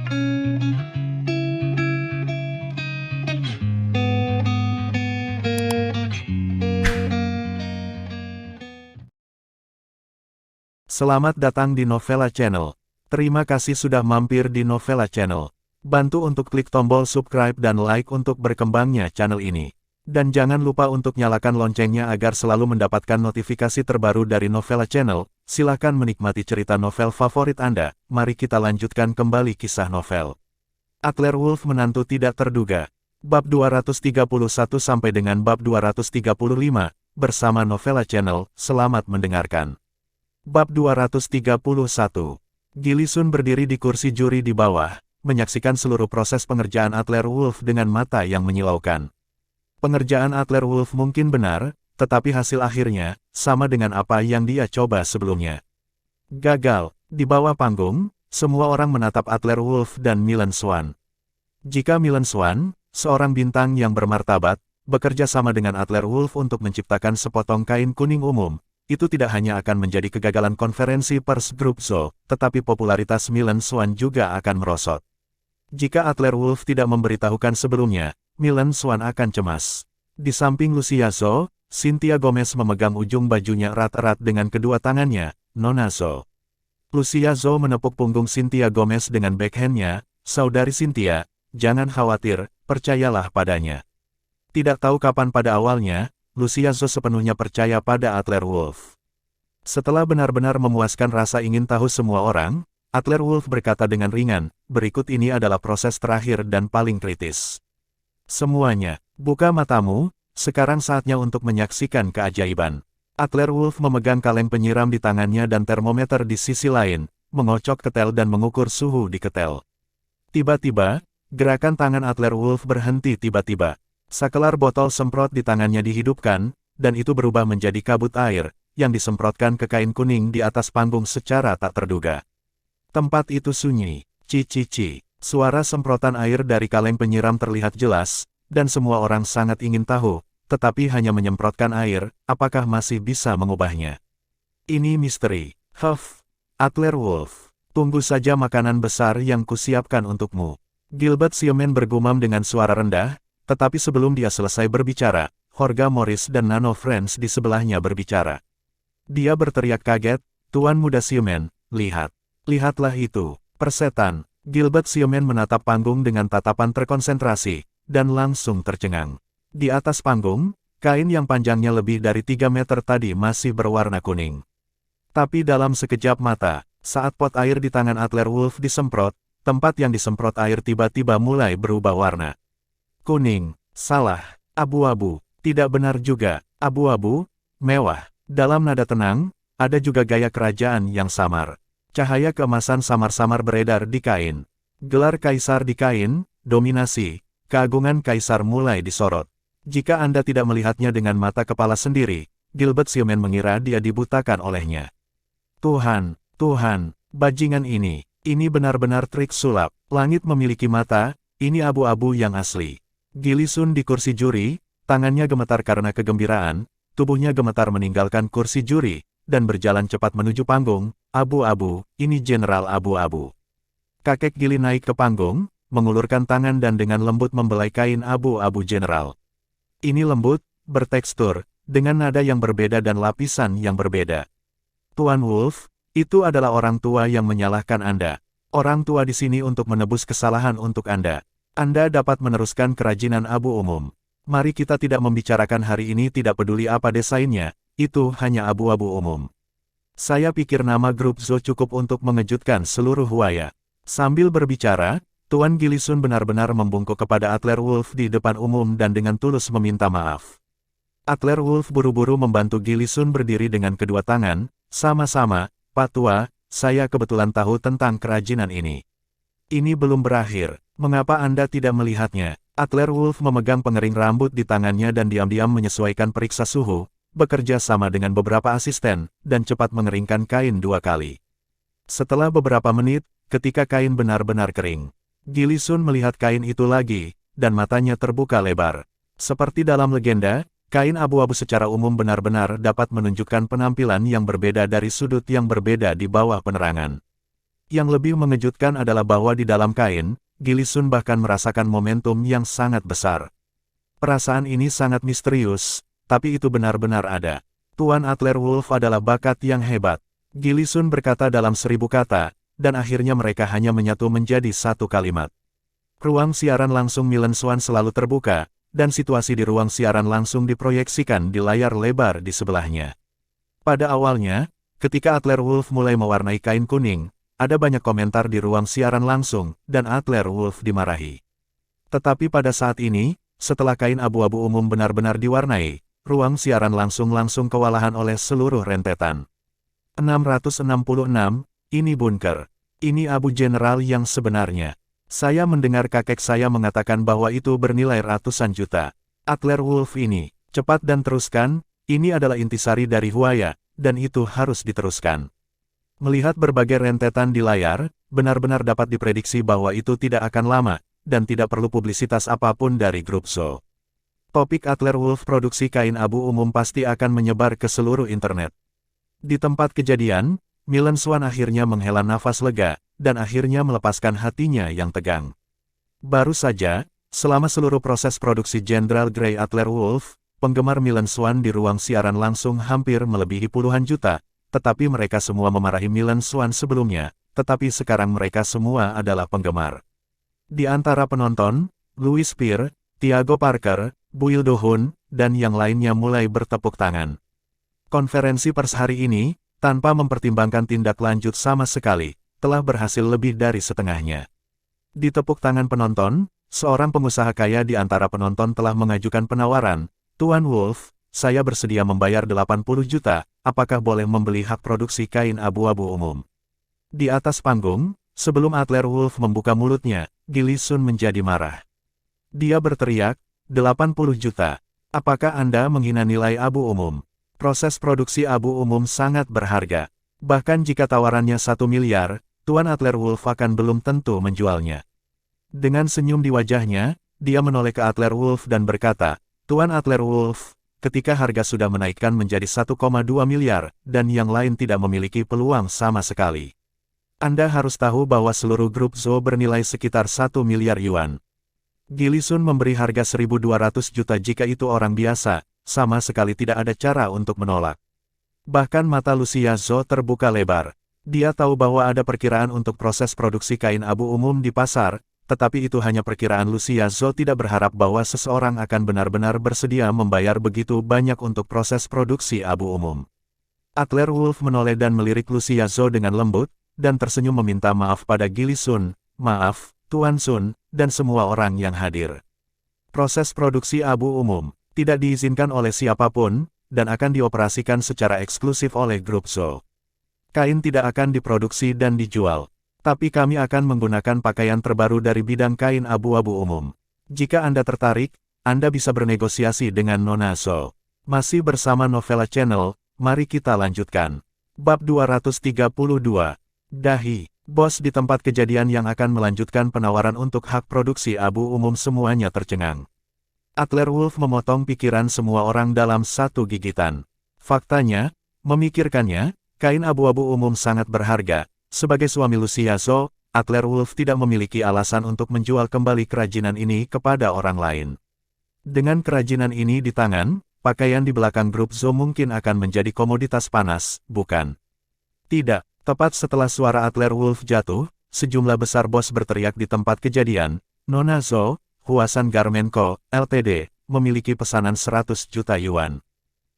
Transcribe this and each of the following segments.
Selamat datang di Novella Channel. Terima kasih sudah mampir di Novella Channel. Bantu untuk klik tombol subscribe dan like untuk berkembangnya channel ini. Dan jangan lupa untuk nyalakan loncengnya agar selalu mendapatkan notifikasi terbaru dari Novella Channel. Silakan menikmati cerita novel favorit Anda. Mari kita lanjutkan kembali kisah novel Adler Wolf Menantu Tidak Terduga. Bab 231 sampai dengan bab 235, bersama Novella Channel. Selamat mendengarkan. Bab 231. Gili Sun berdiri di kursi juri di bawah, menyaksikan seluruh proses pengerjaan Adler Wolf dengan mata yang menyilaukan. Pengerjaan Adler Wolf mungkin benar, tetapi hasil akhirnya sama dengan apa yang dia coba sebelumnya. Gagal. Di bawah panggung, semua orang menatap Adler Wolf dan Milan Swan. Jika Milan Swan, seorang bintang yang bermartabat, bekerja sama dengan Adler Wolf untuk menciptakan sepotong kain kuning umum, itu tidak hanya akan menjadi kegagalan konferensi pers grup Zo, tetapi popularitas Milan Swan juga akan merosot. Jika Adler Wolf tidak memberitahukan sebelumnya, Milan Swan akan cemas. Di samping Lucia Zo, Cynthia Gomez memegang ujung bajunya erat-erat dengan kedua tangannya. Nona Zo. Lucia Zo menepuk punggung Cynthia Gomez dengan backhandnya. Saudari Cynthia, jangan khawatir, percayalah padanya. Tidak tahu kapan pada awalnya, Lucia Zo sepenuhnya percaya pada Adler Wolf. Setelah benar-benar memuaskan rasa ingin tahu semua orang, Adler Wolf berkata dengan ringan, berikut ini adalah proses terakhir dan paling kritis. Semuanya, buka matamu, sekarang saatnya untuk menyaksikan keajaiban. Adler Wolf memegang kaleng penyiram di tangannya dan termometer di sisi lain, mengocok ketel dan mengukur suhu di ketel. Tiba-tiba, gerakan tangan Adler Wolf berhenti tiba-tiba. Sakelar botol semprot di tangannya dihidupkan, dan itu berubah menjadi kabut air, yang disemprotkan ke kain kuning di atas panggung secara tak terduga. Tempat itu sunyi. Ci-ci-ci. Suara semprotan air dari kaleng penyiram terlihat jelas, dan semua orang sangat ingin tahu, tetapi hanya menyemprotkan air, apakah masih bisa mengubahnya? Ini misteri. Huff. Adler Wolf. Tunggu saja makanan besar yang kusiapkan untukmu. Gilbert Siomen bergumam dengan suara rendah, tetapi sebelum dia selesai berbicara, Horga Morris dan Nano Friends di sebelahnya berbicara. Dia berteriak kaget, Tuan Muda Siomen, lihat. Lihatlah itu, persetan. Gilbert Siomen menatap panggung dengan tatapan terkonsentrasi, dan langsung tercengang. Di atas panggung, kain yang panjangnya lebih dari 3 meter tadi masih berwarna kuning. Tapi dalam sekejap mata, saat pot air di tangan Adler Wolf disemprot, tempat yang disemprot air tiba-tiba mulai berubah warna. Kuning, salah, abu-abu, tidak benar juga, abu-abu, mewah. Dalam nada tenang, ada juga gaya kerajaan yang samar. Cahaya keemasan samar-samar beredar di kain. Gelar kaisar di kain, dominasi, keagungan kaisar mulai disorot. Jika Anda tidak melihatnya dengan mata kepala sendiri, Gilbert Siomen mengira dia dibutakan olehnya. Tuhan, Tuhan, bajingan ini benar-benar trik sulap. Langit memiliki mata, ini abu-abu yang asli. Gili Sun di kursi juri, tangannya gemetar karena kegembiraan, tubuhnya gemetar meninggalkan kursi juri, dan berjalan cepat menuju panggung. Abu-abu, ini Jenderal Abu-abu. Kakek Gili naik ke panggung, mengulurkan tangan dan dengan lembut membelai kain abu-abu Jenderal. Ini lembut, bertekstur, dengan nada yang berbeda dan lapisan yang berbeda. Tuan Wolf, itu adalah orang tua yang menyalahkan Anda. Orang tua di sini untuk menebus kesalahan untuk Anda. Anda dapat meneruskan kerajinan abu umum. Mari kita tidak membicarakan hari ini tidak peduli apa desainnya, itu hanya abu-abu umum. Saya pikir nama grup Zo cukup untuk mengejutkan seluruh waya. Sambil berbicara, Tuan Gili Sun benar-benar membungkuk kepada Adler Wolf di depan umum dan dengan tulus meminta maaf. Adler Wolf buru-buru membantu Gili Sun berdiri dengan kedua tangan, sama-sama, Pak Tua, saya kebetulan tahu tentang kerajinan ini. Ini belum berakhir, mengapa Anda tidak melihatnya? Adler Wolf memegang pengering rambut di tangannya dan diam-diam menyesuaikan periksa suhu, bekerja sama dengan beberapa asisten, dan cepat mengeringkan kain 2 kali. Setelah beberapa menit, ketika kain benar-benar kering, Gili Sun melihat kain itu lagi, dan matanya terbuka lebar. Seperti dalam legenda, kain abu-abu secara umum benar-benar dapat menunjukkan penampilan yang berbeda dari sudut yang berbeda di bawah penerangan. Yang lebih mengejutkan adalah bahwa di dalam kain, Gillisun bahkan merasakan momentum yang sangat besar. Perasaan ini sangat misterius, tapi itu benar-benar ada. Tuan Adler Wolf adalah bakat yang hebat. Gillisun berkata dalam 1000 kata, dan akhirnya mereka hanya menyatu menjadi satu kalimat. Ruang siaran langsung Milan Swan selalu terbuka, dan situasi di ruang siaran langsung diproyeksikan di layar lebar di sebelahnya. Pada awalnya, ketika Adler Wolf mulai mewarnai kain kuning, ada banyak komentar di ruang siaran langsung, dan Adler Wolf dimarahi. Tetapi pada saat ini, setelah kain abu-abu umum benar-benar diwarnai, ruang siaran langsung kewalahan oleh seluruh rentetan. 666, ini bunker. Ini abu general yang sebenarnya. Saya mendengar kakek saya mengatakan bahwa itu bernilai ratusan juta. Adler Wolf ini, cepat dan teruskan, ini adalah intisari dari Huaya, dan itu harus diteruskan. Melihat berbagai rentetan di layar, benar-benar dapat diprediksi bahwa itu tidak akan lama, dan tidak perlu publisitas apapun dari grup Zo. Topik Adler Wolf produksi kain abu umum pasti akan menyebar ke seluruh internet. Di tempat kejadian, Milan Swan akhirnya menghela nafas lega, dan akhirnya melepaskan hatinya yang tegang. Baru saja, selama seluruh proses produksi Jenderal Grey Adler Wolf, penggemar Milan Swan di ruang siaran langsung hampir melebihi puluhan juta, tetapi mereka semua memarahi Milan Swan sebelumnya, tetapi sekarang mereka semua adalah penggemar. Di antara penonton, Louis Spear, Tiago Parker, Buil Do-hun, dan yang lainnya mulai bertepuk tangan. Konferensi pers hari ini, tanpa mempertimbangkan tindak lanjut sama sekali, telah berhasil lebih dari setengahnya. Di tepuk tangan penonton, seorang pengusaha kaya di antara penonton telah mengajukan penawaran, Tuan Wolf, saya bersedia membayar 80 juta, apakah boleh membeli hak produksi kain abu-abu umum? Di atas panggung, sebelum Adler Wolf membuka mulutnya, Gillisun menjadi marah. Dia berteriak, 80 juta. Apakah Anda menghina nilai abu umum? Proses produksi abu umum sangat berharga. Bahkan jika tawarannya 1 miliar, Tuan Adler Wolf akan belum tentu menjualnya. Dengan senyum di wajahnya, dia menoleh ke Adler Wolf dan berkata, Tuan Adler Wolf, ketika harga sudah menaikkan menjadi 1,2 miliar, dan yang lain tidak memiliki peluang sama sekali. Anda harus tahu bahwa seluruh grup Zo bernilai sekitar 1 miliar yuan. Gillisun memberi harga 1.200 juta jika itu orang biasa, sama sekali tidak ada cara untuk menolak. Bahkan mata Lucia Zo terbuka lebar. Dia tahu bahwa ada perkiraan untuk proses produksi kain abu umum di pasar, tetapi itu hanya perkiraan. Lucia Zo tidak berharap bahwa seseorang akan benar-benar bersedia membayar begitu banyak untuk proses produksi abu umum. Adler Wolf menoleh dan melirik Lucia Zo dengan lembut, dan tersenyum meminta maaf pada Gillisun, maaf, Tuan Sun, dan semua orang yang hadir. Proses produksi abu umum tidak diizinkan oleh siapapun, dan akan dioperasikan secara eksklusif oleh grup Zo. Kain tidak akan diproduksi dan dijual. Tapi kami akan menggunakan pakaian terbaru dari bidang kain abu-abu umum. Jika Anda tertarik, Anda bisa bernegosiasi dengan Nona Zo. Masih bersama Novella Channel, mari kita lanjutkan. Bab 232. Dahi, bos di tempat kejadian yang akan melanjutkan penawaran untuk hak produksi abu umum semuanya tercengang. Adler Wolf memotong pikiran semua orang dalam satu gigitan. Faktanya, memikirkannya, kain abu-abu umum sangat berharga. Sebagai suami Lucia Zo, Adler Wolf tidak memiliki alasan untuk menjual kembali kerajinan ini kepada orang lain. Dengan kerajinan ini di tangan, pakaian di belakang grup Zo mungkin akan menjadi komoditas panas, bukan? Tidak, tepat setelah suara Adler Wolf jatuh, sejumlah besar bos berteriak di tempat kejadian, Nona Zo, Huasan Garment Co., Ltd., memiliki pesanan 100 juta yuan.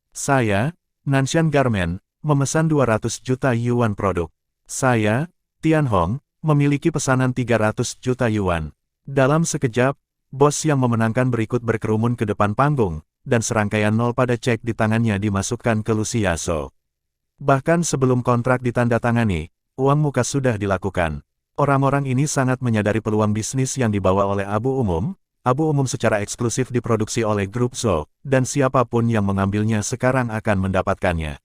Saya, Nanshan Garment, memesan 200 juta yuan produk. Saya, Tian Hong, memiliki pesanan 300 juta yuan. Dalam sekejap, bos yang memenangkan berikut berkerumun ke depan panggung, dan serangkaian nol pada cek di tangannya dimasukkan ke Lucia Zo. Bahkan sebelum kontrak ditandatangani, uang muka sudah dilakukan. Orang-orang ini sangat menyadari peluang bisnis yang dibawa oleh abu umum secara eksklusif diproduksi oleh grup Zo, dan siapapun yang mengambilnya sekarang akan mendapatkannya.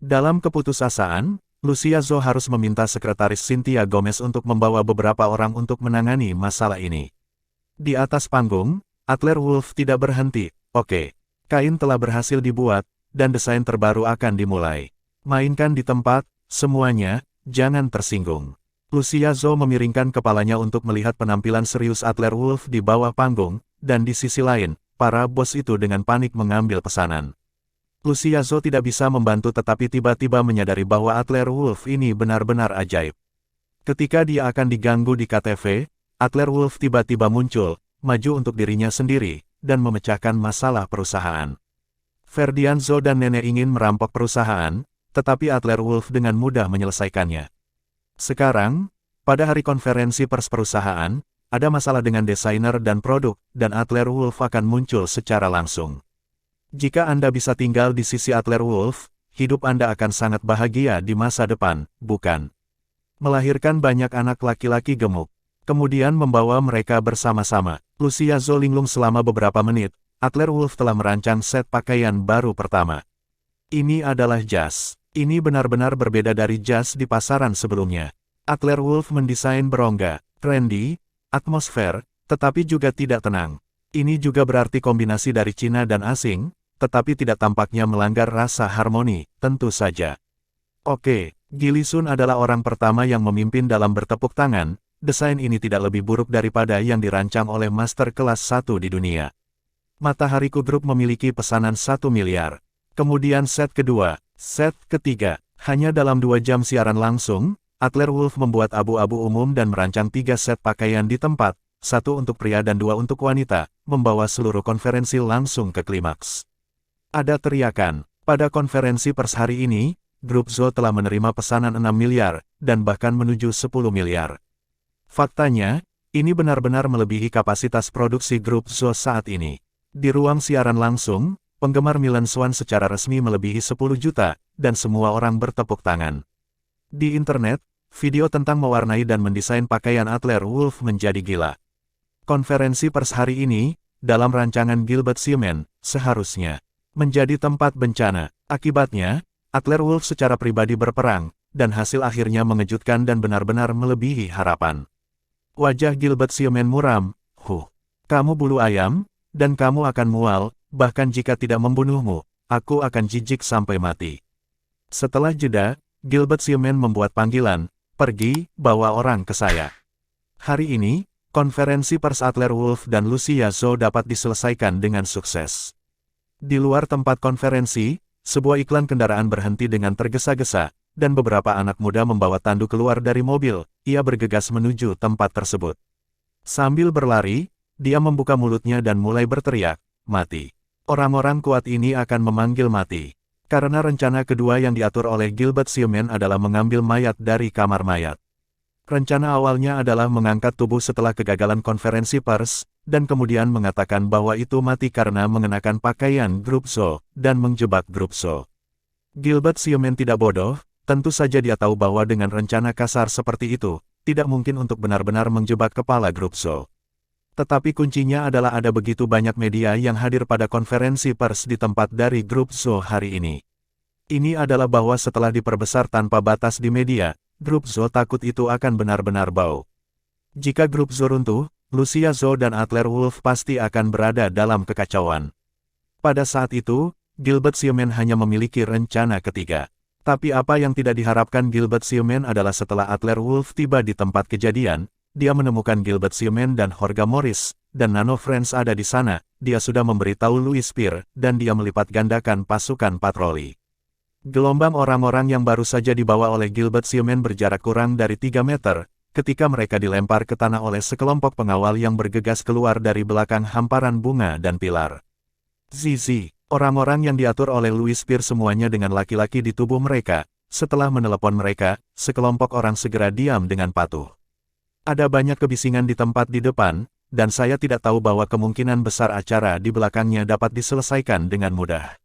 Dalam keputusasaan, Lucia Zo harus meminta sekretaris Cynthia Gomez untuk membawa beberapa orang untuk menangani masalah ini. Di atas panggung, Adler Wolf tidak berhenti. Oke, kain telah berhasil dibuat, dan desain terbaru akan dimulai. Mainkan di tempat, semuanya, jangan tersinggung. Lucia Zhou memiringkan kepalanya untuk melihat penampilan serius Adler Wolf di bawah panggung, dan di sisi lain, para bos itu dengan panik mengambil pesanan. Lucia Zhou tidak bisa membantu tetapi tiba-tiba menyadari bahwa Adler Wolf ini benar-benar ajaib. Ketika dia akan diganggu di KTV, Adler Wolf tiba-tiba muncul, maju untuk dirinya sendiri, dan memecahkan masalah perusahaan. Ferdian Zhou dan nenek ingin merampok perusahaan, tetapi Adler Wolf dengan mudah menyelesaikannya. Sekarang, pada hari konferensi pers perusahaan, ada masalah dengan desainer dan produk, dan Adler Wolf akan muncul secara langsung. Jika Anda bisa tinggal di sisi Adler Wolf, hidup Anda akan sangat bahagia di masa depan, bukan? Melahirkan banyak anak laki-laki gemuk, kemudian membawa mereka bersama-sama. Lucia Zhou linglung selama beberapa menit, Adler Wolf telah merancang set pakaian baru pertama. Ini adalah jas. Ini benar-benar berbeda dari jas di pasaran sebelumnya. Adler Wolf mendesain berongga, trendy, atmosfer, tetapi juga tidak tenang. Ini juga berarti kombinasi dari Cina dan asing, tetapi tidak tampaknya melanggar rasa harmoni, tentu saja. Oke, Gili Sun adalah orang pertama yang memimpin dalam bertepuk tangan, desain ini tidak lebih buruk daripada yang dirancang oleh master kelas 1 di dunia. Matahariku Group memiliki pesanan 1 miliar. Kemudian set kedua. Set ketiga, hanya dalam 2 jam siaran langsung, Adler Wolf membuat abu-abu umum dan merancang 3 set pakaian di tempat, 1 untuk pria dan 2 untuk wanita, membawa seluruh konferensi langsung ke klimaks. Ada teriakan, pada konferensi pers hari ini, Grup Zhou telah menerima pesanan 6 miliar, dan bahkan menuju 10 miliar. Faktanya, ini benar-benar melebihi kapasitas produksi Grup Zhou saat ini. Di ruang siaran langsung, penggemar Milan Swan secara resmi melebihi 10 juta, dan semua orang bertepuk tangan. Di internet, video tentang mewarnai dan mendesain pakaian Adler Wolf menjadi gila. Konferensi pers hari ini, dalam rancangan Gilbert Siemen, seharusnya menjadi tempat bencana. Akibatnya, Adler Wolf secara pribadi berperang, dan hasil akhirnya mengejutkan dan benar-benar melebihi harapan. Wajah Gilbert Siemen muram, kamu bulu ayam, dan kamu akan mual. Bahkan jika tidak membunuhmu, aku akan jijik sampai mati. Setelah jeda, Gilbert Siemen membuat panggilan, pergi, bawa orang ke saya. Hari ini, konferensi pers Adler Wolf dan Lucia Zhou dapat diselesaikan dengan sukses. Di luar tempat konferensi, sebuah iklan kendaraan berhenti dengan tergesa-gesa, dan beberapa anak muda membawa tandu keluar dari mobil. Ia bergegas menuju tempat tersebut. Sambil berlari, dia membuka mulutnya dan mulai berteriak, mati. Orang-orang kuat ini akan memanggil mati. Karena rencana kedua yang diatur oleh Gilbert Siemen adalah mengambil mayat dari kamar mayat. Rencana awalnya adalah mengangkat tubuh setelah kegagalan konferensi pers, dan kemudian mengatakan bahwa itu mati karena mengenakan pakaian Grup Zhou, dan menjebak Grup Zhou. Gilbert Siemen tidak bodoh, tentu saja dia tahu bahwa dengan rencana kasar seperti itu, tidak mungkin untuk benar-benar menjebak kepala Grup Zhou. Tetapi kuncinya adalah ada begitu banyak media yang hadir pada konferensi pers di tempat dari Grup Zhou hari ini. Ini adalah bahwa setelah diperbesar tanpa batas di media, Grup Zhou takut itu akan benar-benar bau. Jika Grup Zhou runtuh, Lucia Zhou dan Adler Wolf pasti akan berada dalam kekacauan. Pada saat itu, Gilbert Siemen hanya memiliki rencana ketiga. Tapi apa yang tidak diharapkan Gilbert Siemen adalah setelah Adler Wolf tiba di tempat kejadian, dia menemukan Gilbert Siemen dan Jorge Morris, dan Nano Friends ada di sana. Dia sudah memberitahu Louis Spear, dan dia melipat gandakan pasukan patroli. Gelombang orang-orang yang baru saja dibawa oleh Gilbert Siemen berjarak kurang dari 3 meter, ketika mereka dilempar ke tanah oleh sekelompok pengawal yang bergegas keluar dari belakang hamparan bunga dan pilar. Zizi, orang-orang yang diatur oleh Louis Spear semuanya dengan laki-laki di tubuh mereka. Setelah menelepon mereka, sekelompok orang segera diam dengan patuh. Ada banyak kebisingan di tempat di depan, dan saya tidak tahu bahwa kemungkinan besar acara di belakangnya dapat diselesaikan dengan mudah.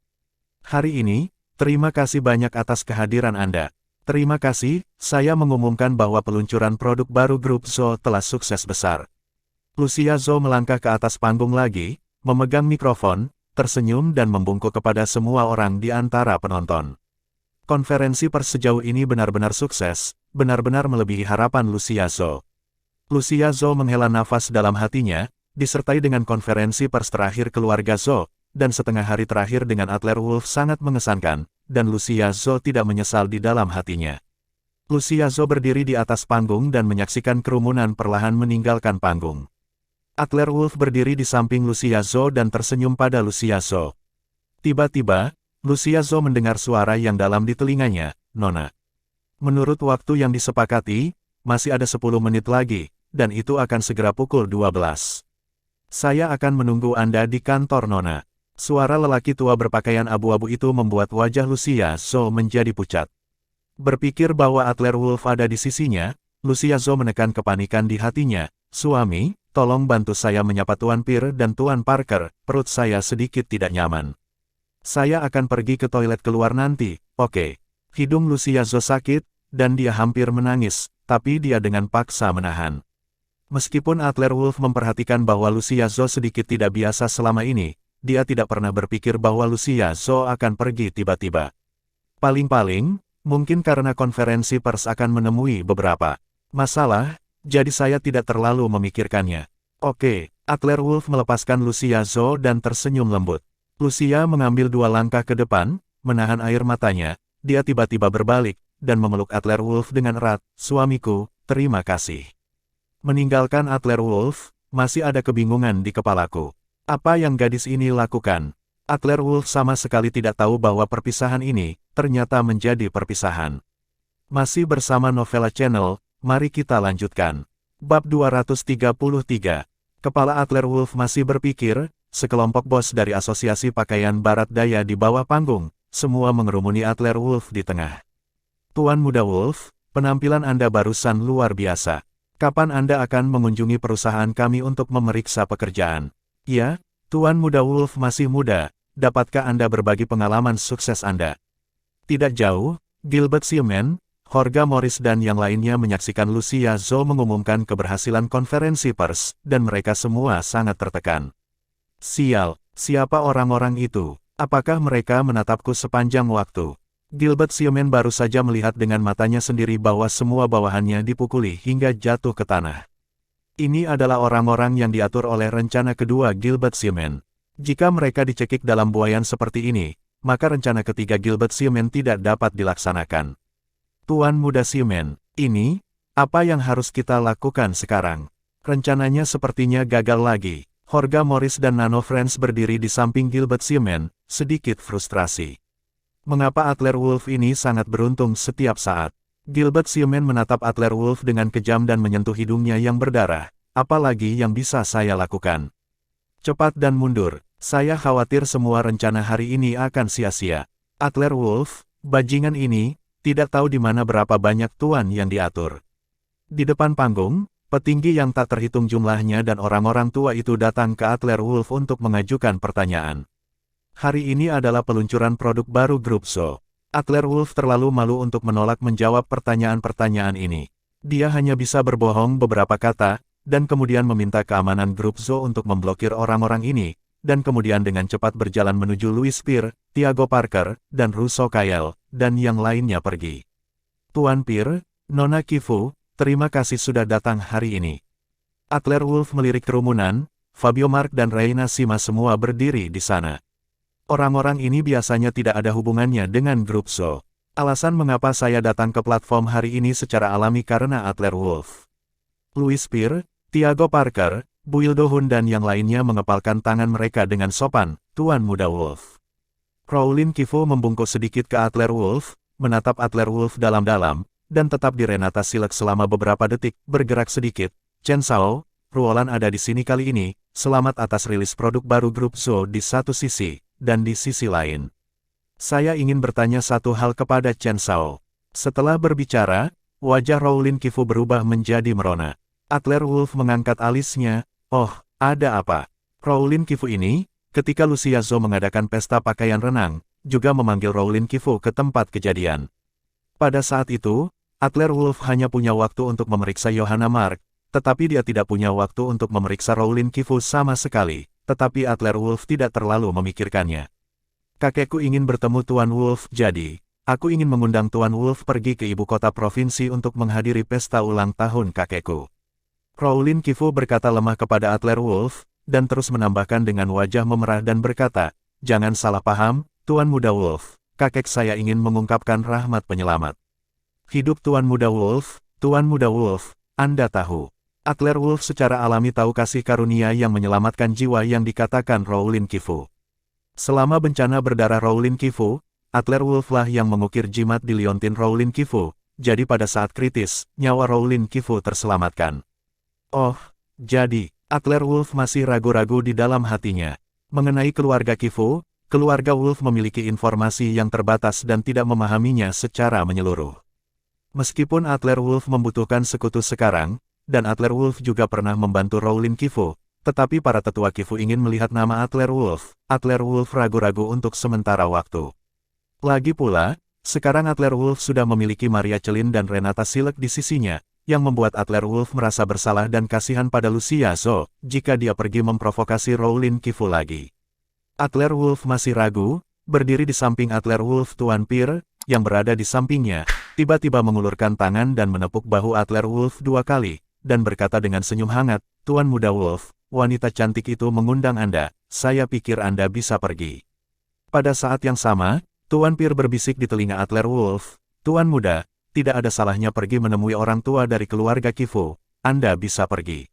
Hari ini, terima kasih banyak atas kehadiran Anda. Terima kasih, saya mengumumkan bahwa peluncuran produk baru Grup Zhou telah sukses besar. Lucia Zhou melangkah ke atas panggung lagi, memegang mikrofon, tersenyum dan membungkuk kepada semua orang di antara penonton. Konferensi pers sejauh ini benar-benar sukses, benar-benar melebihi harapan Lucia Zhou. Lucia Zhou menghela nafas dalam hatinya, disertai dengan konferensi pers terakhir keluarga Zhou, dan setengah hari terakhir dengan Adler Wolf sangat mengesankan, dan Lucia Zhou tidak menyesal di dalam hatinya. Lucia Zhou berdiri di atas panggung dan menyaksikan kerumunan perlahan meninggalkan panggung. Adler Wolf berdiri di samping Lucia Zhou dan tersenyum pada Lucia Zhou. Tiba-tiba, Lucia Zhou mendengar suara yang dalam di telinganya, "Nona. Menurut waktu yang disepakati, masih ada 10 menit lagi, dan itu akan segera pukul 12. Saya akan menunggu Anda di kantor Nona." Suara lelaki tua berpakaian abu-abu itu membuat wajah Lucia Zhou menjadi pucat. Berpikir bahwa Adler Wolf ada di sisinya, Lucia Zhou menekan kepanikan di hatinya. "Suami, tolong bantu saya menyapa Tuan Pierre dan Tuan Parker, perut saya sedikit tidak nyaman. Saya akan pergi ke toilet keluar nanti, oke?" Hidung Lucia Zhou sakit, dan dia hampir menangis, tapi dia dengan paksa menahan. Meskipun Adler Wolf memperhatikan bahwa Lucia Zhou sedikit tidak biasa selama ini, dia tidak pernah berpikir bahwa Lucia Zhou akan pergi tiba-tiba. Paling-paling, mungkin karena konferensi pers akan menemui beberapa masalah, jadi saya tidak terlalu memikirkannya. "Oke." Adler Wolf melepaskan Lucia Zhou dan tersenyum lembut. Lucia mengambil 2 langkah ke depan, menahan air matanya, dia tiba-tiba berbalik, dan memeluk Adler Wolf dengan erat. "Suamiku, terima kasih." Meninggalkan Adler Wolf, masih ada kebingungan di kepalaku. Apa yang gadis ini lakukan? Adler Wolf sama sekali tidak tahu bahwa perpisahan ini, ternyata menjadi perpisahan. Masih bersama Novella Channel, mari kita lanjutkan. Bab 233. Kepala Adler Wolf masih berpikir, sekelompok bos dari asosiasi pakaian barat daya di bawah panggung, semua mengerumuni Adler Wolf di tengah. "Tuan Muda Wolf, penampilan Anda barusan luar biasa. Kapan Anda akan mengunjungi perusahaan kami untuk memeriksa pekerjaan?" "Ya, Tuan Muda Wolf masih muda. Dapatkah Anda berbagi pengalaman sukses Anda?" Tidak jauh, Gilbert Seaman, Jorge Morris dan yang lainnya menyaksikan Lucia Zhou mengumumkan keberhasilan konferensi pers, dan mereka semua sangat tertekan. "Sial, siapa orang-orang itu? Apakah mereka menatapku sepanjang waktu?" Gilbert Seaman baru saja melihat dengan matanya sendiri bahwa semua bawahannya dipukuli hingga jatuh ke tanah. Ini adalah orang-orang yang diatur oleh rencana kedua Gilbert Seaman. Jika mereka dicekik dalam buayan seperti ini, maka rencana ketiga Gilbert Seaman tidak dapat dilaksanakan. "Tuan Muda Seaman, ini, apa yang harus kita lakukan sekarang?" Rencananya sepertinya gagal lagi. Jorge Morris dan Nano Friends berdiri di samping Gilbert Seaman, sedikit frustrasi. Mengapa Adler Wolf ini sangat beruntung setiap saat? Gilbert Seaman menatap Adler Wolf dengan kejam dan menyentuh hidungnya yang berdarah. "Apalagi yang bisa saya lakukan? Cepat dan mundur. Saya khawatir semua rencana hari ini akan sia-sia." Adler Wolf, bajingan ini, tidak tahu di mana berapa banyak tuan yang diatur. Di depan panggung, petinggi yang tak terhitung jumlahnya dan orang-orang tua itu datang ke Adler Wolf untuk mengajukan pertanyaan. Hari ini adalah peluncuran produk baru grup Zhou. Adler Wolf terlalu malu untuk menolak menjawab pertanyaan-pertanyaan ini. Dia hanya bisa berbohong beberapa kata, dan kemudian meminta keamanan grup Zhou untuk memblokir orang-orang ini, dan kemudian dengan cepat berjalan menuju Louis Pierre, Tiago Parker, dan Russo Kyle, dan yang lainnya pergi. "Tuan Pierre, Nona Kifu, terima kasih sudah datang hari ini." Adler Wolf melirik kerumunan, Fabio Mark dan Reina Sima semua berdiri di sana. Orang-orang ini biasanya tidak ada hubungannya dengan grup Zhou. Alasan mengapa saya datang ke platform hari ini secara alami karena Adler Wolf. Louis Pierre, Tiago Parker, Buil Dohun dan yang lainnya mengepalkan tangan mereka dengan sopan. "Tuan Muda Wolf." Rowlin Kifu membungkuk sedikit ke Adler Wolf, menatap Adler Wolf dalam-dalam, dan tetap di Renata Silek selama beberapa detik, bergerak sedikit. "Chen Shao, Ruolan ada di sini kali ini, selamat atas rilis produk baru grup Zhou di satu sisi, dan di sisi lain. Saya ingin bertanya satu hal kepada Chen Shao." Setelah berbicara, wajah Rowlin Kifu berubah menjadi merona. Adler Wolf mengangkat alisnya. "Oh, ada apa?" Rowlin Kifu ini, ketika Lucia Zhou mengadakan pesta pakaian renang, juga memanggil Rowlin Kifu ke tempat kejadian. Pada saat itu, Adler Wolf hanya punya waktu untuk memeriksa Johanna Mark, tetapi dia tidak punya waktu untuk memeriksa Rowlin Kifu sama sekali, tetapi Adler Wolf tidak terlalu memikirkannya. "Kakekku ingin bertemu Tuan Wolf, jadi, aku ingin mengundang Tuan Wolf pergi ke ibu kota provinsi untuk menghadiri pesta ulang tahun kakekku." Rowlin Kifu berkata lemah kepada Adler Wolf, dan terus menambahkan dengan wajah memerah dan berkata, "Jangan salah paham, Tuan Muda Wolf, kakek saya ingin mengungkapkan rahmat penyelamat." Hidup Tuan Muda Wolf, Tuan Muda Wolf, Anda tahu. Adler Wolf secara alami tahu kasih karunia yang menyelamatkan jiwa yang dikatakan Rowlin Kifu. Selama bencana berdarah Rowlin Kifu, Adler Wolf lah yang mengukir jimat di liontin Rowlin Kifu, jadi pada saat kritis, nyawa Rowlin Kifu terselamatkan. Oh, jadi, Adler Wolf masih ragu-ragu di dalam hatinya. Mengenai keluarga Kifu, keluarga Wolf memiliki informasi yang terbatas dan tidak memahaminya secara menyeluruh. Meskipun Adler Wolf membutuhkan sekutu sekarang, dan Adler Wolf juga pernah membantu Rowlin Kifu, tetapi para tetua Kifu ingin melihat nama Adler Wolf ragu-ragu untuk sementara waktu. Lagi pula, sekarang Adler Wolf sudah memiliki Maria Celin dan Renata Silek di sisinya, yang membuat Adler Wolf merasa bersalah dan kasihan pada Lucia Zhou, jika dia pergi memprovokasi Rowlin Kifu lagi. Adler Wolf masih ragu, berdiri di samping Adler Wolf Tuan Pir, yang berada di sampingnya, tiba-tiba mengulurkan tangan dan menepuk bahu Adler Wolf 2 kali, dan berkata dengan senyum hangat, Tuan Muda Wolf, wanita cantik itu mengundang Anda, saya pikir Anda bisa pergi. Pada saat yang sama, Tuan Pir berbisik di telinga Adler Wolf, Tuan Muda, tidak ada salahnya pergi menemui orang tua dari keluarga Kifu, Anda bisa pergi.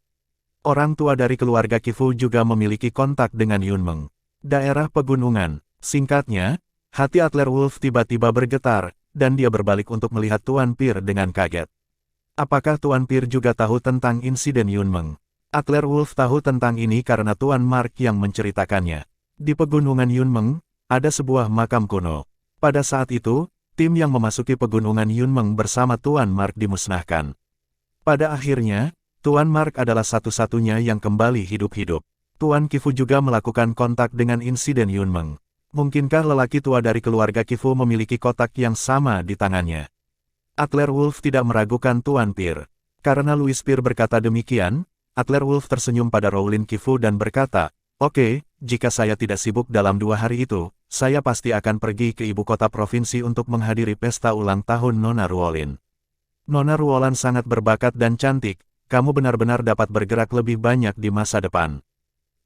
Orang tua dari keluarga Kifu juga memiliki kontak dengan Yunmeng. Daerah pegunungan, singkatnya, hati Adler Wolf tiba-tiba bergetar, dan dia berbalik untuk melihat Tuan Pir dengan kaget. Apakah Tuan Pir juga tahu tentang insiden Yunmeng? Adler Wolf tahu tentang ini karena Tuan Mark yang menceritakannya. Di pegunungan Yunmeng, ada sebuah makam kuno. Pada saat itu, tim yang memasuki pegunungan Yunmeng bersama Tuan Mark dimusnahkan. Pada akhirnya, Tuan Mark adalah satu-satunya yang kembali hidup-hidup. Tuan Kifu juga melakukan kontak dengan insiden Yunmeng. Mungkinkah lelaki tua dari keluarga Kifu memiliki kotak yang sama di tangannya? Adler Wolf tidak meragukan Tuan Pir. Karena Louis Pir berkata demikian, Adler Wolf tersenyum pada Rowlin Kifu dan berkata, Oke, jika saya tidak sibuk dalam 2 hari itu, saya pasti akan pergi ke ibu kota provinsi untuk menghadiri pesta ulang tahun Nona Ruolin. Nona Ruolan sangat berbakat dan cantik, kamu benar-benar dapat bergerak lebih banyak di masa depan.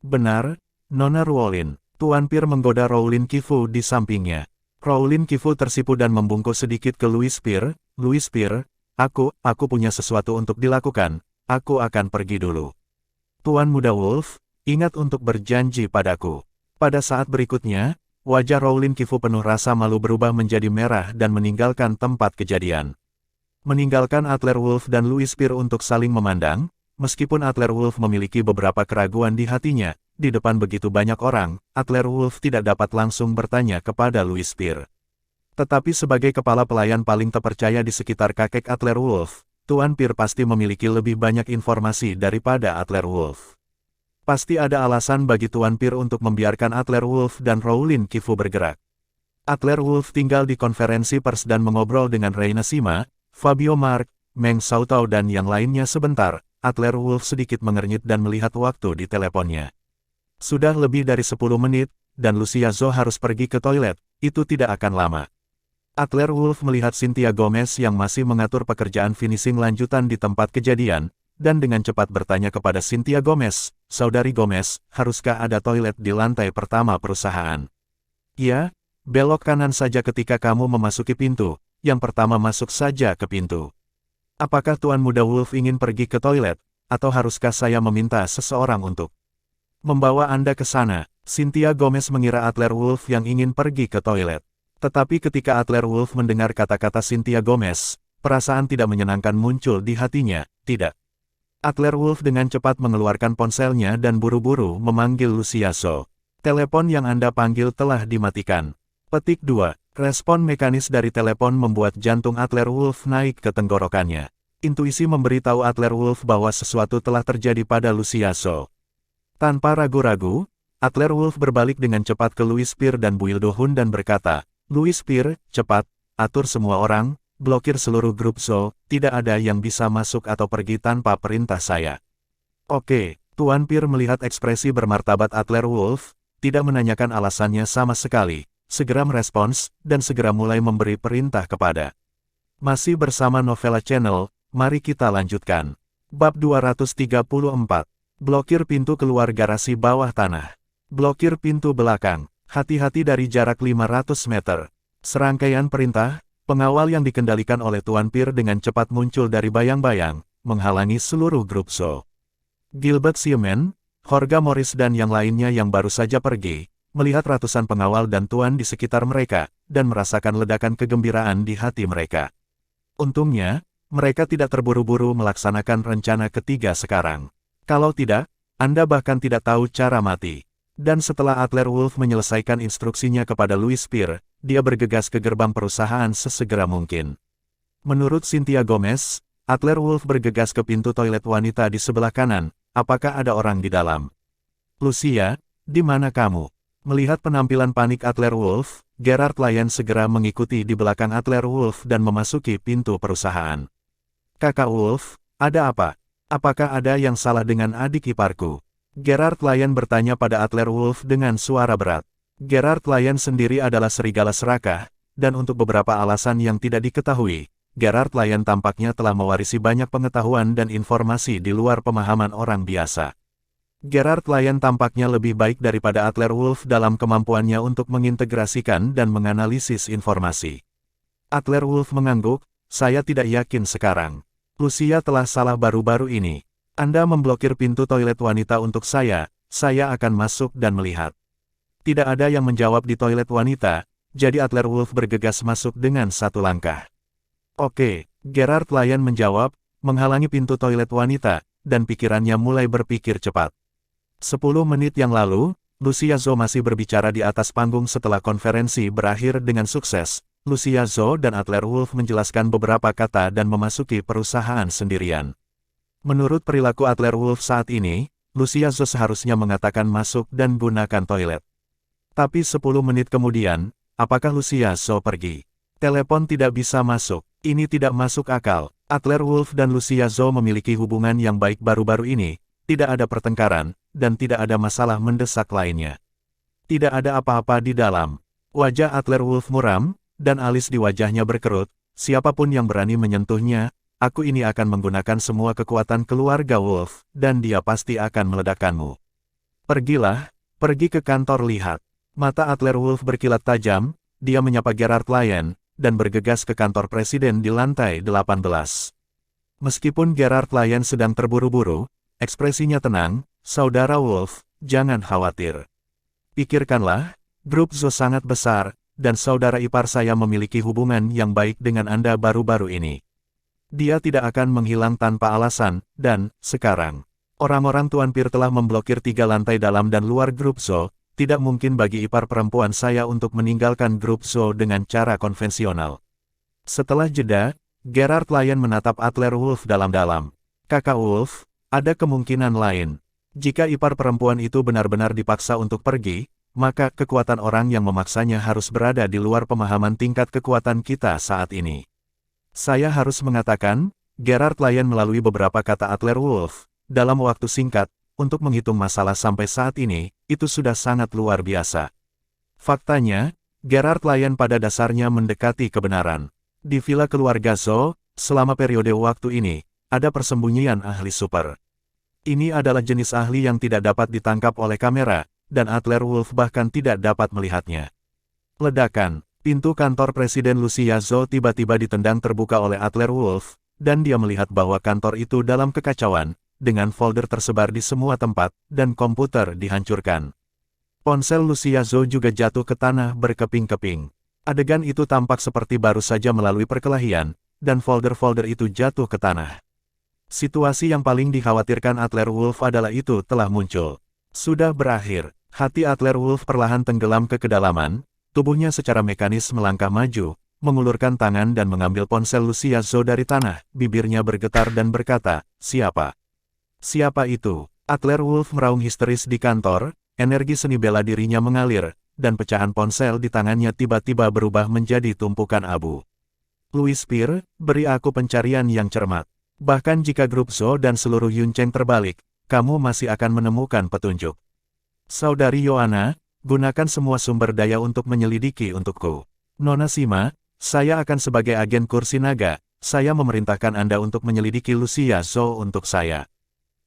Benar, Nona Ruolin. Tuan Pir menggoda Rowlin Kifu di sampingnya. Rowlin Kifu tersipu dan membungkuk sedikit ke Louis Pir. Louis Pir, aku punya sesuatu untuk dilakukan, aku akan pergi dulu. Tuan Muda Wolf, ingat untuk berjanji padaku. Pada saat berikutnya, wajah Rowlin Kifu penuh rasa malu berubah menjadi merah dan meninggalkan tempat kejadian. Meninggalkan Adler Wolf dan Louis Pir untuk saling memandang, meskipun Adler Wolf memiliki beberapa keraguan di hatinya, di depan begitu banyak orang, Adler Wolf tidak dapat langsung bertanya kepada Louis Pir. Tetapi sebagai kepala pelayan paling terpercaya di sekitar kakek Adler Wolf, Tuan Pir pasti memiliki lebih banyak informasi daripada Adler Wolf. Pasti ada alasan bagi Tuan Pir untuk membiarkan Adler Wolf dan Rowlin Kifu bergerak. Adler Wolf tinggal di konferensi pers dan mengobrol dengan Reina Sima, Fabio Mark, Meng Xiaotao dan yang lainnya sebentar. Adler Wolf sedikit mengernyit dan melihat waktu di teleponnya. Sudah lebih dari 10 menit, dan Lucia Zhou harus pergi ke toilet, itu tidak akan lama. Adler Wolf melihat Cynthia Gomez yang masih mengatur pekerjaan finishing lanjutan di tempat kejadian, dan dengan cepat bertanya kepada Cynthia Gomez, Saudari Gomez, haruskah ada toilet di lantai pertama perusahaan? Ya, belok kanan saja ketika kamu memasuki pintu, yang pertama masuk saja ke pintu. Apakah Tuan Muda Wolf ingin pergi ke toilet, atau haruskah saya meminta seseorang untuk membawa Anda ke sana? Cynthia Gomez mengira Adler Wolf yang ingin pergi ke toilet. Tetapi ketika Adler Wolf mendengar kata-kata Cynthia Gomez, perasaan tidak menyenangkan muncul di hatinya, tidak. Adler Wolf dengan cepat mengeluarkan ponselnya dan buru-buru memanggil Lucia Zhou. Telepon yang Anda panggil telah dimatikan. Petik 2. Respon mekanis dari telepon membuat jantung Adler Wolf naik ke tenggorokannya. Intuisi memberitahu Adler Wolf bahwa sesuatu telah terjadi pada Lucia Zhou. Tanpa ragu-ragu, Adler Wolf berbalik dengan cepat ke Louis Pir dan Buil Dohun dan berkata, Louis Pir, cepat, atur semua orang, blokir seluruh grup Zhou, tidak ada yang bisa masuk atau pergi tanpa perintah saya. Oke, Tuan Pir melihat ekspresi bermartabat Adler Wolf, tidak menanyakan alasannya sama sekali. Segera merespons, dan segera mulai memberi perintah kepada. Masih bersama Novella Channel, mari kita lanjutkan. Bab 234. Blokir pintu keluar garasi bawah tanah. Blokir pintu belakang. Hati-hati dari jarak 500 meter. Serangkaian perintah, Pengawal yang dikendalikan oleh Tuan Pir dengan cepat muncul dari bayang-bayang, menghalangi seluruh grup Zhou. Gilbert Siemen, Jorge Morris dan yang lainnya yang baru saja pergi, melihat ratusan pengawal dan tuan di sekitar mereka, dan merasakan ledakan kegembiraan di hati mereka. Untungnya, mereka tidak terburu-buru melaksanakan rencana ketiga sekarang. Kalau tidak, Anda bahkan tidak tahu cara mati. Dan setelah Adler Wolf menyelesaikan instruksinya kepada Louis Pir, dia bergegas ke gerbang perusahaan sesegera mungkin. Menurut Cynthia Gomez, Adler Wolf bergegas ke pintu toilet wanita di sebelah kanan. Apakah ada orang di dalam? Lucia, di mana kamu? Melihat penampilan panik Adler Wolf, Gerard Lyon segera mengikuti di belakang Adler Wolf dan memasuki pintu perusahaan. Kakak Wolf, ada apa? Apakah ada yang salah dengan adik iparku? Gerard Lyon bertanya pada Adler Wolf dengan suara berat. Gerard Lyon sendiri adalah serigala serakah, dan untuk beberapa alasan yang tidak diketahui, Gerard Lyon tampaknya telah mewarisi banyak pengetahuan dan informasi di luar pemahaman orang biasa. Gerard Lyon tampaknya lebih baik daripada Adler Wolf dalam kemampuannya untuk mengintegrasikan dan menganalisis informasi. Adler Wolf mengangguk, saya tidak yakin sekarang. Lucia telah salah baru-baru ini. Anda memblokir pintu toilet wanita untuk saya akan masuk dan melihat. Tidak ada yang menjawab di toilet wanita, jadi Adler Wolf bergegas masuk dengan satu langkah. Oke, Gerard Lyon menjawab, menghalangi pintu toilet wanita, dan pikirannya mulai berpikir cepat. 10 menit yang lalu, Lucia Zhou masih berbicara di atas panggung setelah konferensi berakhir dengan sukses. Lucia Zhou dan Adler Wolf menjelaskan beberapa kata dan memasuki perusahaan sendirian. Menurut perilaku Adler Wolf saat ini, Lucia Zhou seharusnya mengatakan masuk dan gunakan toilet. Tapi 10 menit kemudian, apakah Lucia Zhou pergi? Telepon tidak bisa masuk. Ini tidak masuk akal. Adler Wolf dan Lucia Zhou memiliki hubungan yang baik baru-baru ini, tidak ada pertengkaran, dan tidak ada masalah mendesak lainnya. Tidak ada apa-apa di dalam. Wajah Adler Wolf muram, dan alis di wajahnya berkerut, siapapun yang berani menyentuhnya, aku ini akan menggunakan semua kekuatan keluarga Wolf, dan dia pasti akan meledakkanmu. Pergilah, pergi ke kantor lihat. Mata Adler Wolf berkilat tajam, dia menyapa Gerard Lyon, dan bergegas ke kantor presiden di lantai 18. Meskipun Gerard Lyon sedang terburu-buru, ekspresinya tenang, Saudara Wolf, jangan khawatir. Pikirkanlah, grup Zhou sangat besar, dan saudara ipar saya memiliki hubungan yang baik dengan Anda baru-baru ini. Dia tidak akan menghilang tanpa alasan, dan, sekarang, orang-orang Tuan Pir telah memblokir 3 lantai dalam dan luar grup Zhou, tidak mungkin bagi ipar perempuan saya untuk meninggalkan grup Zhou dengan cara konvensional. Setelah jeda, Gerard Lyon menatap Adler Wolf dalam-dalam. Kakak Wolf, ada kemungkinan lain. Jika ipar perempuan itu benar-benar dipaksa untuk pergi, maka kekuatan orang yang memaksanya harus berada di luar pemahaman tingkat kekuatan kita saat ini. Saya harus mengatakan, Gerard Lyon melalui beberapa kata Adler Wolf, dalam waktu singkat, untuk menghitung masalah sampai saat ini, itu sudah sangat luar biasa. Faktanya, Gerard Lyon pada dasarnya mendekati kebenaran. Di villa keluarga Zhou, selama periode waktu ini, ada persembunyian ahli super. Ini adalah jenis ahli yang tidak dapat ditangkap oleh kamera, dan Adler Wolf bahkan tidak dapat melihatnya. Ledakan, pintu kantor Presiden Lucia Zhou tiba-tiba ditendang terbuka oleh Adler Wolf, dan dia melihat bahwa kantor itu dalam kekacauan, dengan folder tersebar di semua tempat, dan komputer dihancurkan. Ponsel Lucia Zhou juga jatuh ke tanah berkeping-keping. Adegan itu tampak seperti baru saja melalui perkelahian, dan folder-folder itu jatuh ke tanah. Situasi yang paling dikhawatirkan Adler Wolf adalah itu telah muncul. Sudah berakhir, hati Adler Wolf perlahan tenggelam ke kedalaman, tubuhnya secara mekanis melangkah maju, mengulurkan tangan dan mengambil ponsel Lucia Zhou dari tanah, bibirnya bergetar dan berkata, siapa? Siapa itu? Adler Wolf meraung histeris di kantor, energi seni bela dirinya mengalir, dan pecahan ponsel di tangannya tiba-tiba berubah menjadi tumpukan abu. Louis Pir, beri aku pencarian yang cermat. Bahkan jika grup Zhou dan seluruh Yuncheng terbalik, kamu masih akan menemukan petunjuk. Saudari Yohana, gunakan semua sumber daya untuk menyelidiki untukku. Nona Sima, saya akan sebagai agen kursi naga, saya memerintahkan Anda untuk menyelidiki Lucia Zhou untuk saya.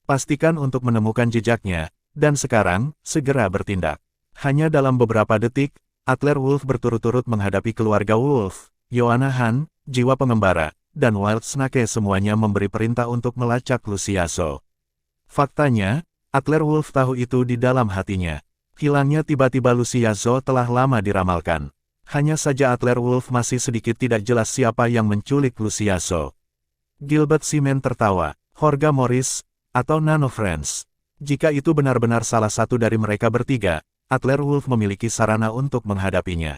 Pastikan untuk menemukan jejaknya, dan sekarang, segera bertindak. Hanya dalam beberapa detik, Adler Wolf berturut-turut menghadapi keluarga Wolf, Yoanna Han, jiwa pengembara, dan Wild Snake semuanya memberi perintah untuk melacak Lucia Zhou. Faktanya, Adler Wolf tahu itu di dalam hatinya. Hilangnya tiba-tiba Lucia Zhou telah lama diramalkan. Hanya saja Adler Wolf masih sedikit tidak jelas siapa yang menculik Lucia Zhou. Gilbert Simen tertawa. Jorge Morris, atau Nano Friends. Jika itu benar-benar salah satu dari mereka bertiga, Adler Wolf memiliki sarana untuk menghadapinya.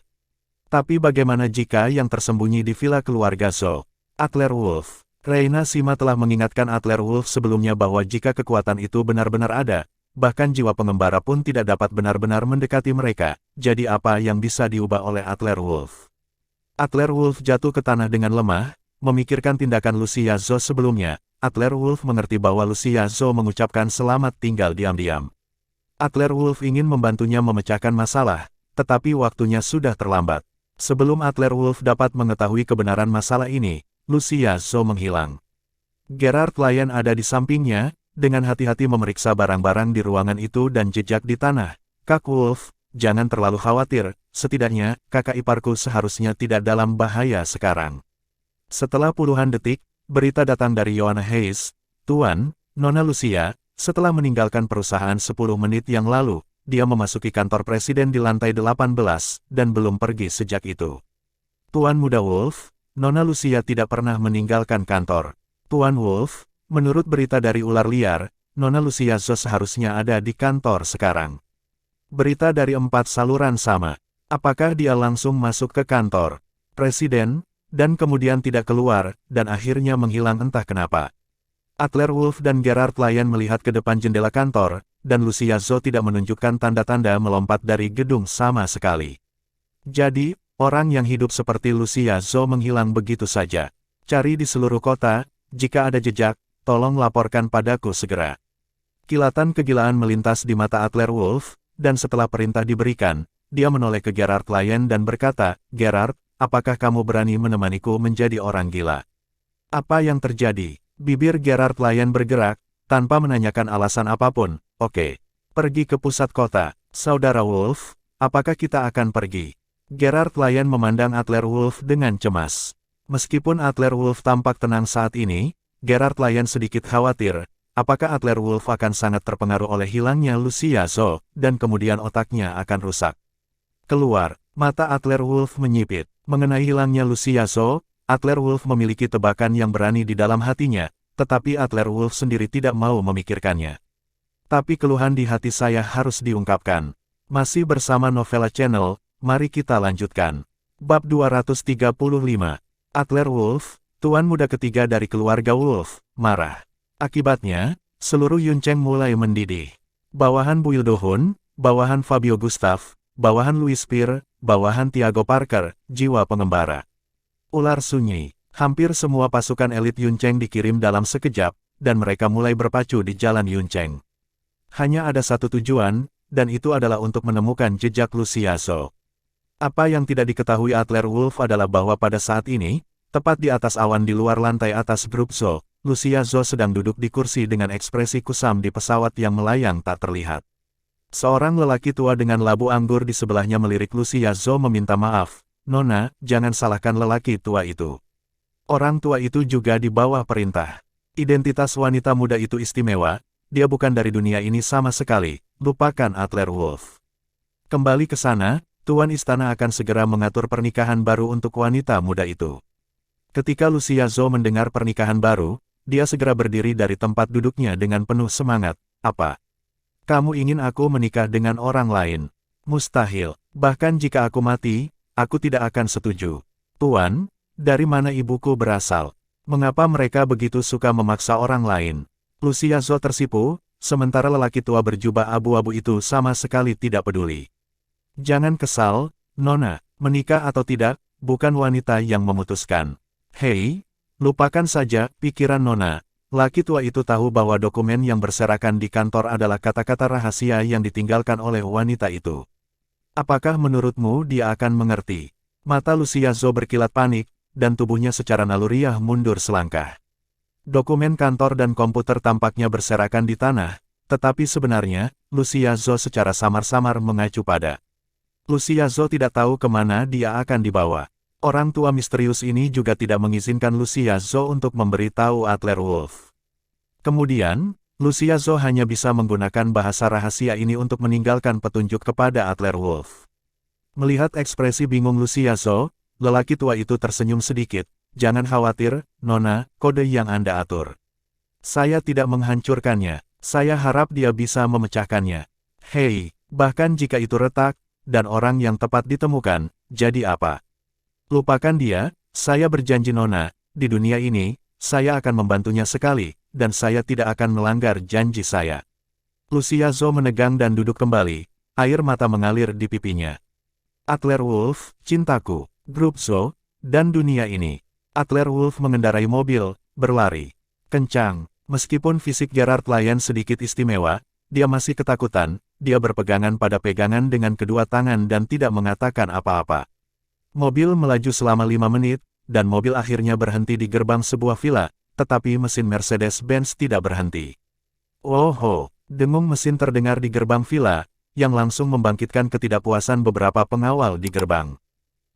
Tapi bagaimana jika yang tersembunyi di villa keluarga Zhou? Adler Wolf. Reina Sima telah mengingatkan Adler Wolf sebelumnya bahwa jika kekuatan itu benar-benar ada, bahkan jiwa pengembara pun tidak dapat benar-benar mendekati mereka, jadi apa yang bisa diubah oleh Adler Wolf? Adler Wolf jatuh ke tanah dengan lemah, memikirkan tindakan Lucia Zhou sebelumnya. Adler Wolf mengerti bahwa Lucia Zhou mengucapkan selamat tinggal diam-diam. Adler Wolf ingin membantunya memecahkan masalah, tetapi waktunya sudah terlambat. Sebelum Adler Wolf dapat mengetahui kebenaran masalah ini, Lucia Zhou menghilang. Gerard Lyon ada di sampingnya, dengan hati-hati memeriksa barang-barang di ruangan itu dan jejak di tanah. Kak Wolf, jangan terlalu khawatir, setidaknya kakak iparku seharusnya tidak dalam bahaya sekarang. Setelah puluhan detik, berita datang dari Yoanna Hayes. Tuan, Nona Lucia, setelah meninggalkan perusahaan 10 menit yang lalu, dia memasuki kantor presiden di lantai 18, dan belum pergi sejak itu. Tuan Muda Wolf, Nona Lucia tidak pernah meninggalkan kantor. Tuan Wolf, menurut berita dari ular liar, Nona Lucia Zhou seharusnya ada di kantor sekarang. Berita dari 4 saluran sama. Apakah dia langsung masuk ke kantor presiden, dan kemudian tidak keluar, dan akhirnya menghilang entah kenapa? Adler Wolf dan Gerard Lyon melihat ke depan jendela kantor, dan Lucia Zhou tidak menunjukkan tanda-tanda melompat dari gedung sama sekali. Jadi, orang yang hidup seperti Lucia Zhou menghilang begitu saja. Cari di seluruh kota, jika ada jejak, tolong laporkan padaku segera. Kilatan kegilaan melintas di mata Adler Wolf, dan setelah perintah diberikan, dia menoleh ke Gerard Lyon dan berkata, Gerard, apakah kamu berani menemaniku menjadi orang gila? Apa yang terjadi? Bibir Gerard Lyon bergerak, tanpa menanyakan alasan apapun. Oke, pergi ke pusat kota. Saudara Wolf, apakah kita akan pergi? Gerard Lyon memandang Adler Wolf dengan cemas. Meskipun Adler Wolf tampak tenang saat ini, Gerard Lyon sedikit khawatir, apakah Adler Wolf akan sangat terpengaruh oleh hilangnya Lucia Zhou, dan kemudian otaknya akan rusak. Keluar, mata Adler Wolf menyipit. Mengenai hilangnya Lucia Zhou, Adler Wolf memiliki tebakan yang berani di dalam hatinya, tetapi Adler Wolf sendiri tidak mau memikirkannya. Tapi keluhan di hati saya harus diungkapkan. Masih bersama Novella Channel, mari kita lanjutkan. Bab 235. Adler Wolf, tuan muda ketiga dari keluarga Wolf, marah. Akibatnya, seluruh Yuncheng mulai mendidih. Bawahan Bu Ildohun, bawahan Fabio Gustav, bawahan Louis Spear, bawahan Tiago Parker, jiwa pengembara. Ular sunyi. Hampir semua pasukan elit Yuncheng dikirim dalam sekejap, dan mereka mulai berpacu di jalan Yuncheng. Hanya ada satu tujuan, dan itu adalah untuk menemukan jejak Lucia Zhou. Apa yang tidak diketahui Adler Wolf adalah bahwa pada saat ini, tepat di atas awan di luar lantai atas grup Zhou, Lucia Zhou sedang duduk di kursi dengan ekspresi kusam di pesawat yang melayang tak terlihat. Seorang lelaki tua dengan labu anggur di sebelahnya melirik Lucia Zhou meminta maaf, Nona, jangan salahkan lelaki tua itu. Orang tua itu juga di bawah perintah. Identitas wanita muda itu istimewa, dia bukan dari dunia ini sama sekali, lupakan Adler Wolf. Kembali ke sana, Tuan Istana akan segera mengatur pernikahan baru untuk wanita muda itu. Ketika Lucia Zhou mendengar pernikahan baru, dia segera berdiri dari tempat duduknya dengan penuh semangat, apa? Kamu ingin aku menikah dengan orang lain? Mustahil. Bahkan jika aku mati, aku tidak akan setuju. Tuan, dari mana ibuku berasal? Mengapa mereka begitu suka memaksa orang lain? Lucia Zhou tersipu, sementara lelaki tua berjubah abu-abu itu sama sekali tidak peduli. Jangan kesal, Nona, menikah atau tidak, bukan wanita yang memutuskan. Hei, lupakan saja pikiran Nona. Laki tua itu tahu bahwa dokumen yang berserakan di kantor adalah kata-kata rahasia yang ditinggalkan oleh wanita itu. Apakah menurutmu dia akan mengerti? Mata Lucia Zhou berkilat panik, dan tubuhnya secara naluriah mundur selangkah. Dokumen kantor dan komputer tampaknya berserakan di tanah, tetapi sebenarnya, Lucia Zhou secara samar-samar mengacu pada. Lucia Zhou tidak tahu kemana dia akan dibawa. Orang tua misterius ini juga tidak mengizinkan Lucia Zhou untuk memberitahu Adler Wolf. Kemudian, Lucia Zhou hanya bisa menggunakan bahasa rahasia ini untuk meninggalkan petunjuk kepada Adler Wolf. Melihat ekspresi bingung Lucia Zhou, lelaki tua itu tersenyum sedikit. Jangan khawatir, Nona, kode yang Anda atur. Saya tidak menghancurkannya, saya harap dia bisa memecahkannya. Hei, bahkan jika itu retak, dan orang yang tepat ditemukan, jadi apa? Lupakan dia, saya berjanji Nona, di dunia ini, saya akan membantunya sekali, dan saya tidak akan melanggar janji saya. Lucia Zhou menegang dan duduk kembali, air mata mengalir di pipinya. Adler Wolf, cintaku, grup Zhou, dan dunia ini. Adler Wolf mengendarai mobil, berlari. Kencang, meskipun fisik Gerard Lyon sedikit istimewa, dia masih ketakutan, dia berpegangan pada pegangan dengan kedua tangan dan tidak mengatakan apa-apa. Mobil melaju selama 5 menit, dan mobil akhirnya berhenti di gerbang sebuah villa, tetapi mesin Mercedes-Benz tidak berhenti. Oh, dengung mesin terdengar di gerbang villa, yang langsung membangkitkan ketidakpuasan beberapa pengawal di gerbang.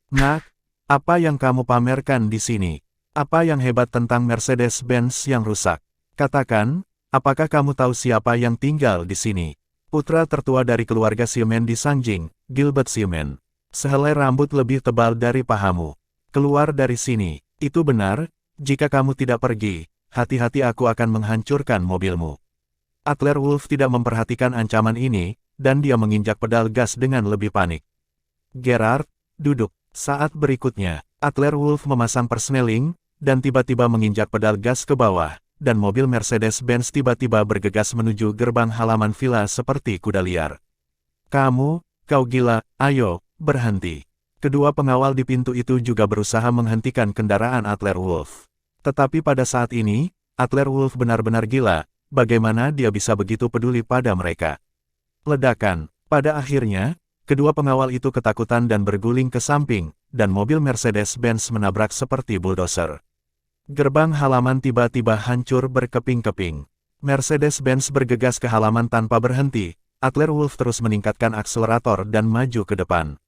Nak, apa yang kamu pamerkan di sini? Apa yang hebat tentang Mercedes-Benz yang rusak? Katakan, apakah kamu tahu siapa yang tinggal di sini? Putra tertua dari keluarga Xiamen di Sanjing, Gilbert Xiamen. Sehelai rambut lebih tebal dari pahamu. Keluar dari sini. Itu benar, jika kamu tidak pergi, hati-hati aku akan menghancurkan mobilmu. Adler Wolf tidak memperhatikan ancaman ini, dan dia menginjak pedal gas dengan lebih panik. Gerard, duduk. Saat berikutnya, Adler Wolf memasang persneling, dan tiba-tiba menginjak pedal gas ke bawah, dan mobil Mercedes-Benz tiba-tiba bergegas menuju gerbang halaman villa seperti kuda liar. Kau gila, ayo, berhenti. Kedua pengawal di pintu itu juga berusaha menghentikan kendaraan Adler Wolf. Tetapi pada saat ini, Adler Wolf benar-benar gila, bagaimana dia bisa begitu peduli pada mereka. Ledakan. Pada akhirnya, kedua pengawal itu ketakutan dan berguling ke samping, dan mobil Mercedes-Benz menabrak seperti bulldozer. Gerbang halaman tiba-tiba hancur berkeping-keping. Mercedes-Benz bergegas ke halaman tanpa berhenti. Adler Wolf terus meningkatkan akselerator dan maju ke depan.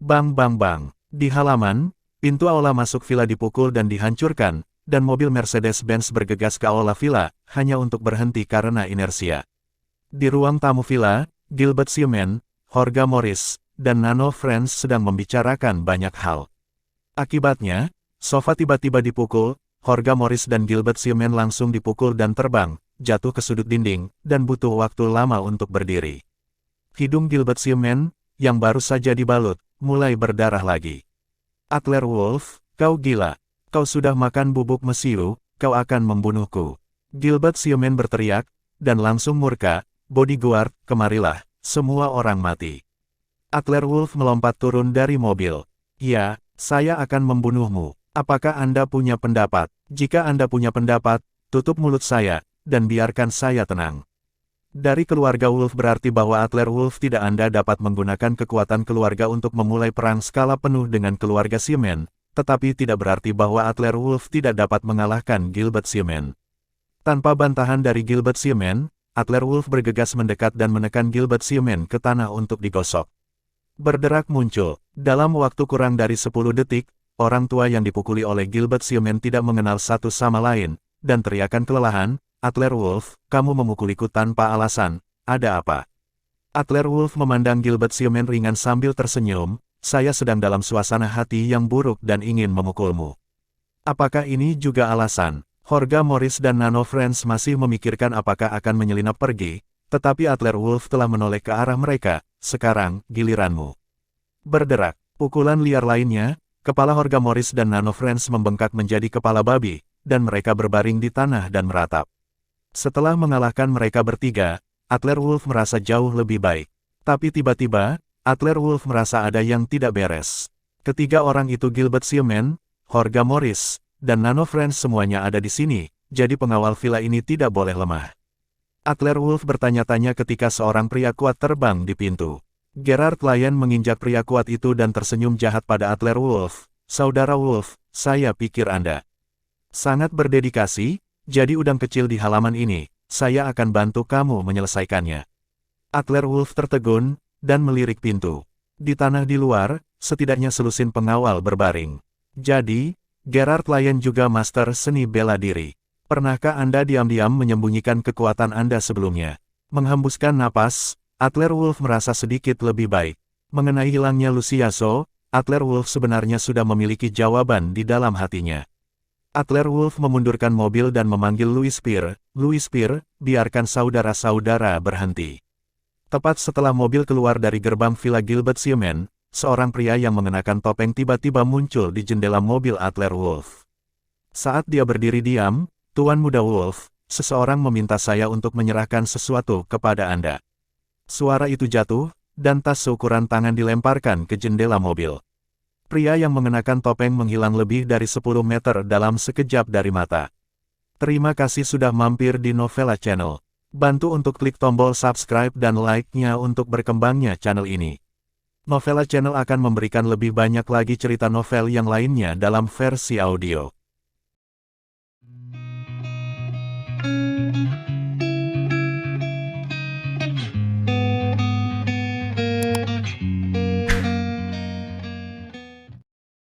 Bang bang bang. Di halaman, pintu aula masuk villa dipukul dan dihancurkan, dan mobil Mercedes-Benz bergegas ke aula villa, hanya untuk berhenti karena inersia. Di ruang tamu villa, Gilbert Xiamen, Jorge Morris, dan Nano Friends sedang membicarakan banyak hal. Akibatnya, sofa tiba-tiba dipukul, Jorge Morris dan Gilbert Xiamen langsung dipukul dan terbang, jatuh ke sudut dinding, dan butuh waktu lama untuk berdiri. Hidung Gilbert Xiamen, yang baru saja dibalut, mulai berdarah lagi. Adler Wolf, kau gila. Kau sudah makan bubuk mesiu, kau akan membunuhku. Gilbert Xiamen berteriak, dan langsung murka, bodyguard, kemarilah, semua orang mati. Adler Wolf melompat turun dari mobil. Ya, saya akan membunuhmu. Apakah Anda punya pendapat? Jika Anda punya pendapat, tutup mulut saya, dan biarkan saya tenang. Dari keluarga Wolf berarti bahwa Adler Wolf tidak Anda dapat menggunakan kekuatan keluarga untuk memulai perang skala penuh dengan keluarga Xiamen, tetapi tidak berarti bahwa Adler Wolf tidak dapat mengalahkan Gilbert Xiamen. Tanpa bantahan dari Gilbert Xiamen, Adler Wolf bergegas mendekat dan menekan Gilbert Xiamen ke tanah untuk digosok. Berderak muncul. Dalam waktu kurang dari 10 detik, orang tua yang dipukuli oleh Gilbert Xiamen tidak mengenal satu sama lain, dan teriakan kelelahan, Adler Wolf, kamu memukuliku tanpa alasan, ada apa? Adler Wolf memandang Gilbert Xiamen ringan sambil tersenyum, saya sedang dalam suasana hati yang buruk dan ingin memukulmu. Apakah ini juga alasan? Jorge Morris dan Nano Friends masih memikirkan apakah akan menyelinap pergi, tetapi Adler Wolf telah menoleh ke arah mereka, sekarang, giliranmu. Berderak, pukulan liar lainnya, kepala Jorge Morris dan Nano Friends membengkak menjadi kepala babi, dan mereka berbaring di tanah dan meratap. Setelah mengalahkan mereka bertiga, Adler Wolf merasa jauh lebih baik. Tapi tiba-tiba, Adler Wolf merasa ada yang tidak beres. Ketiga orang itu Gilbert Xiamen, Jorge Morris, dan Nano Friends semuanya ada di sini, jadi pengawal villa ini tidak boleh lemah. Adler Wolf bertanya-tanya ketika seorang pria kuat terbang di pintu. Gerard Lyon menginjak pria kuat itu dan tersenyum jahat pada Adler Wolf. Saudara Wolf, saya pikir Anda sangat berdedikasi, jadi udang kecil di halaman ini, saya akan bantu kamu menyelesaikannya. Adler Wolf tertegun, dan melirik pintu. Di tanah di luar, setidaknya selusin pengawal berbaring. Jadi, Gerard Lyon juga master seni bela diri. Pernahkah Anda diam-diam menyembunyikan kekuatan Anda sebelumnya? Menghembuskan napas, Adler Wolf merasa sedikit lebih baik. Mengenai hilangnya Luciaso, Adler Wolf sebenarnya sudah memiliki jawaban di dalam hatinya. Adler Wolf memundurkan mobil dan memanggil Louis Spear. Louis Spear, biarkan saudara-saudara berhenti. Tepat setelah mobil keluar dari gerbang Villa Gilbert Siemen, seorang pria yang mengenakan topeng tiba-tiba muncul di jendela mobil Adler Wolf. Saat dia berdiri diam, Tuan Muda Wolf, seseorang meminta saya untuk menyerahkan sesuatu kepada Anda. Suara itu jatuh, dan tas seukuran tangan dilemparkan ke jendela mobil. Pria yang mengenakan topeng menghilang lebih dari 10 meter dalam sekejap dari mata. Terima kasih sudah mampir di Novela Channel. Bantu untuk klik tombol subscribe dan like-nya untuk berkembangnya channel ini. Novela Channel akan memberikan lebih banyak lagi cerita novel yang lainnya dalam versi audio.